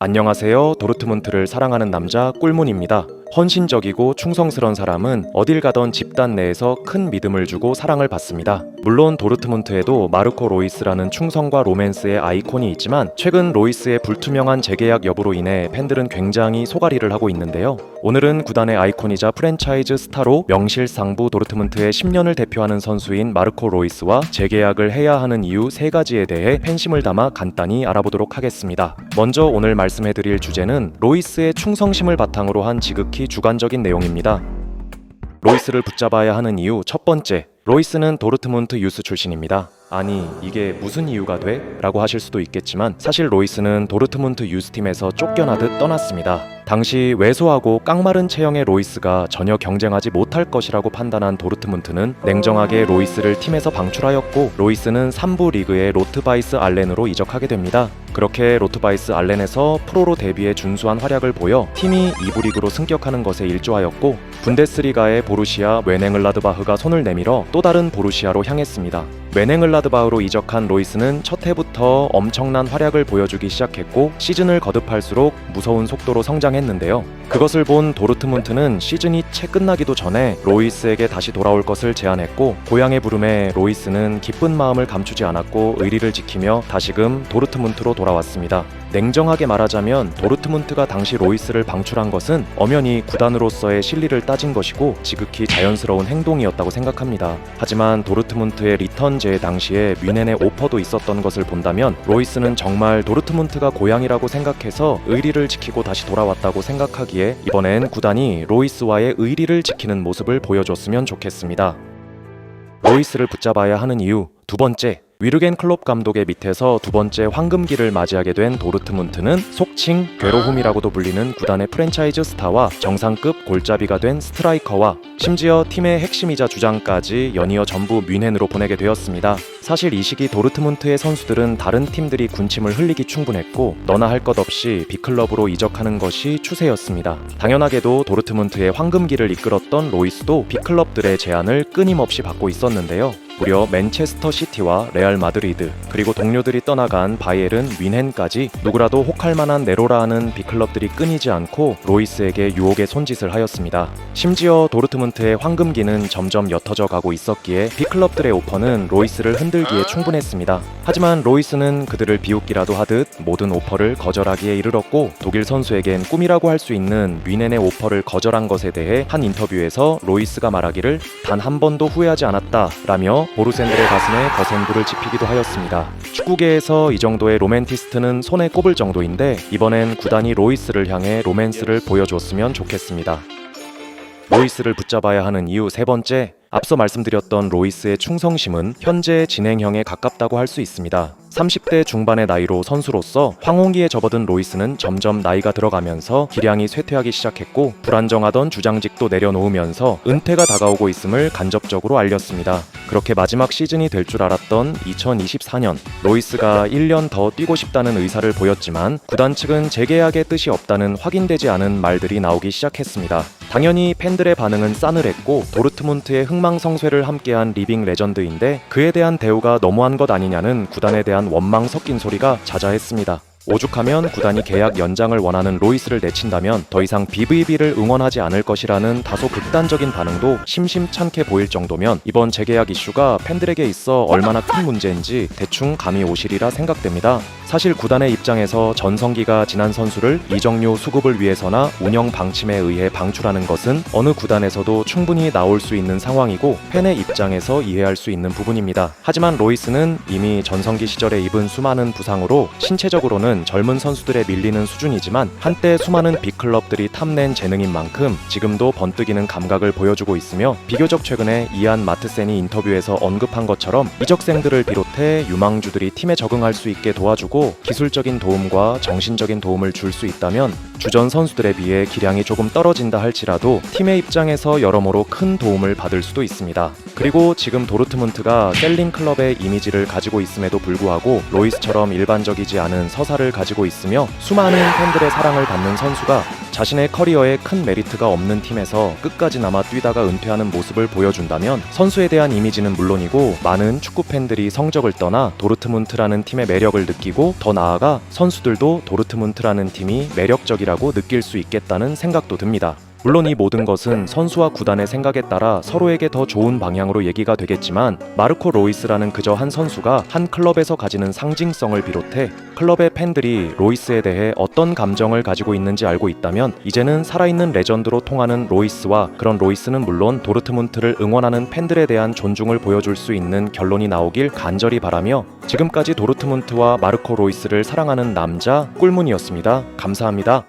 안녕하세요. 도르트문트를 사랑하는 남자 꿀문입니다. 헌신적이고 충성스런 사람은 어딜 가던 집단 내에서 큰 믿음을 주고 사랑을 받습니다. 물론 도르트문트에도 마르코 로이스라는 충성과 로맨스의 아이콘이 있지만 최근 로이스의 불투명한 재계약 여부로 인해 팬들은 굉장히 소갈이를 하고 있는데요. 오늘은 구단의 아이콘이자 프랜차이즈 스타로 명실상부 도르트문트의 10년을 대표하는 선수인 마르코 로이스와 재계약을 해야 하는 이유 3가지에 대해 팬심을 담아 간단히 알아보도록 하겠습니다. 먼저 오늘 말씀해드릴 주제는 로이스의 충성심을 바탕으로 한 지극히 주관적인 내용입니다. 로이스를 붙잡아야 하는 이유 첫 번째, 로이스는 도르트문트 유스 출신입니다. 아니, 이게 무슨 이유가 돼? 라고 하실 수도 있겠지만 사실 로이스는 도르트문트 유스팀에서 쫓겨나듯 떠났습니다. 당시 왜소하고 깡마른 체형의 로이스가 전혀 경쟁하지 못할 것이라고 판단한 도르트문트는 냉정하게 로이스를 팀에서 방출하였고, 로이스는 3부 리그의 로트바이스 알렌으로 이적하게 됩니다. 그렇게 로트바이스 알렌에서 프로로 데뷔해 준수한 활약을 보여 팀이 2부 리그로 승격하는 것에 일조하였고, 분데스리가의 보루시아 웨넨글라드바흐가 손을 내밀어 또 다른 보루시아로 향했습니다. 웨넨글라드바흐로 이적한 로이스는 첫 해부터 엄청난 활약을 보여주기 시작했고, 시즌을 거듭할수록 무서운 속도로 성장했는데요. 그것을 본 도르트문트는 시즌이 채 끝나기도 전에 로이스에게 다시 돌아올 것을 제안했고, 고향의 부름에 로이스는 기쁜 마음을 감추지 않았고 의리를 지키며 다시금 도르트문트로 돌아왔습니다. 냉정하게 말하자면 도르트문트가 당시 로이스를 방출한 것은 엄연히 구단으로서의 실리를 따진 것이고 지극히 자연스러운 행동이었다고 생각합니다. 하지만 도르트문트의 리턴 제의 당시에 뮌헨의 오퍼도 있었던 것을 본다면 로이스는 정말 도르트문트가 고향이라고 생각해서 의리를 지키고 다시 돌아왔다고 생각하기에 이번엔 구단이 로이스와의 의리를 지키는 모습을 보여줬으면 좋겠습니다. 로이스를 붙잡아야 하는 이유 두 번째, 위르겐 클롭 감독의 밑에서 두 번째 황금기를 맞이하게 된 도르트문트는 속칭 괴로움이라고도 불리는 구단의 프랜차이즈 스타와 정상급 골잡이가 된 스트라이커와 심지어 팀의 핵심이자 주장까지 연이어 전부 뮌헨으로 보내게 되었습니다. 사실 이 시기 도르트문트의 선수들은 다른 팀들이 군침을 흘리기 충분했고 너나 할 것 없이 B클럽으로 이적하는 것이 추세였습니다. 당연하게도 도르트문트의 황금기를 이끌었던 로이스도 B클럽들의 제안을 끊임없이 받고 있었는데요. 무려 맨체스터 시티와 레알 마드리드, 그리고 동료들이 떠나간 바이에른, 뮌헨까지 누구라도 혹할 만한 네로라 하는 B클럽들이 끊이지 않고 로이스에게 유혹의 손짓을 하였습니다. 심지어 도르트문트의 황금기는 점점 옅어져 가고 있었기에 B클럽들의 오퍼는 로이스를 흔들기에 충분했습니다. 하지만 로이스는 그들을 비웃기라도 하듯 모든 오퍼를 거절하기에 이르렀고, 독일 선수에겐 꿈이라고 할 수 있는 뮌헨의 오퍼를 거절한 것에 대해 한 인터뷰에서 로이스가 말하기를 단 한 번도 후회하지 않았다 라며 보르샌들의 가슴에 거센 불을 지피기도 하였습니다. 축구계에서 이 정도의 로맨티스트는 손에 꼽을 정도인데 이번엔 구단이 로이스를 향해 로맨스를 보여줬으면 좋겠습니다. 로이스를 붙잡아야 하는 이유 세 번째, 앞서 말씀드렸던 로이스의 충성심은 현재 진행형에 가깝다고 할 수 있습니다. 30대 중반의 나이로 선수로서 황혼기에 접어든 로이스는 점점 나이가 들어가면서 기량이 쇠퇴하기 시작했고, 불안정하던 주장직도 내려놓으면서 은퇴가 다가오고 있음을 간접적으로 알렸습니다. 그렇게 마지막 시즌이 될 줄 알았던 2024년, 로이스가 1년 더 뛰고 싶다는 의사를 보였지만 구단 측은 재계약의 뜻이 없다는 확인되지 않은 말들이 나오기 시작했습니다. 당연히 팬들의 반응은 싸늘했고 도르트문트의 흥망성쇠를 함께한 리빙 레전드인데 그에 대한 대우가 너무한 것 아니냐는 구단에 대한 원망 섞인 소리가 자자했습니다. 오죽하면 구단이 계약 연장을 원하는 로이스를 내친다면 더 이상 BVB를 응원하지 않을 것이라는 다소 극단적인 반응도 심심찮게 보일 정도면 이번 재계약 이슈가 팬들에게 있어 얼마나 큰 문제인지 대충 감이 오시리라 생각됩니다. 사실 구단의 입장에서 전성기가 지난 선수를 이적료 수급을 위해서나 운영 방침에 의해 방출하는 것은 어느 구단에서도 충분히 나올 수 있는 상황이고 팬의 입장에서 이해할 수 있는 부분입니다. 하지만 로이스는 이미 전성기 시절에 입은 수많은 부상으로 신체적으로는 젊은 선수들에 밀리는 수준이지만 한때 수많은 B클럽들이 탐낸 재능인 만큼 지금도 번뜩이는 감각을 보여주고 있으며, 비교적 최근에 이안 마트센이 인터뷰에서 언급한 것처럼 이적생들을 비롯해 유망주들이 팀에 적응할 수 있게 도와주고 기술적인 도움과 정신적인 도움을 줄 수 있다면 주전 선수들에 비해 기량이 조금 떨어진다 할지라도 팀의 입장에서 여러모로 큰 도움을 받을 수도 있습니다. 그리고 지금 도르트문트가 셀링 클럽의 이미지를 가지고 있음에도 불구하고 로이스처럼 일반적이지 않은 서사를 가지고 있으며 수많은 팬들의 사랑을 받는 선수가 자신의 커리어에 큰 메리트가 없는 팀에서 끝까지 남아 뛰다가 은퇴하는 모습을 보여준다면 선수에 대한 이미지는 물론이고 많은 축구 팬들이 성적을 떠나 도르트문트라는 팀의 매력을 느끼고 더 나아가 선수들도 도르트문트라는 팀이 매력적이라고 느낄 수 있겠다는 생각도 듭니다. 물론 이 모든 것은 선수와 구단의 생각에 따라 서로에게 더 좋은 방향으로 얘기가 되겠지만 마르코 로이스라는 그저 한 선수가 한 클럽에서 가지는 상징성을 비롯해 클럽의 팬들이 로이스에 대해 어떤 감정을 가지고 있는지 알고 있다면 이제는 살아있는 레전드로 통하는 로이스와 그런 로이스는 물론 도르트문트를 응원하는 팬들에 대한 존중을 보여줄 수 있는 결론이 나오길 간절히 바라며 지금까지 도르트문트와 마르코 로이스를 사랑하는 남자 꿀문이었습니다. 감사합니다.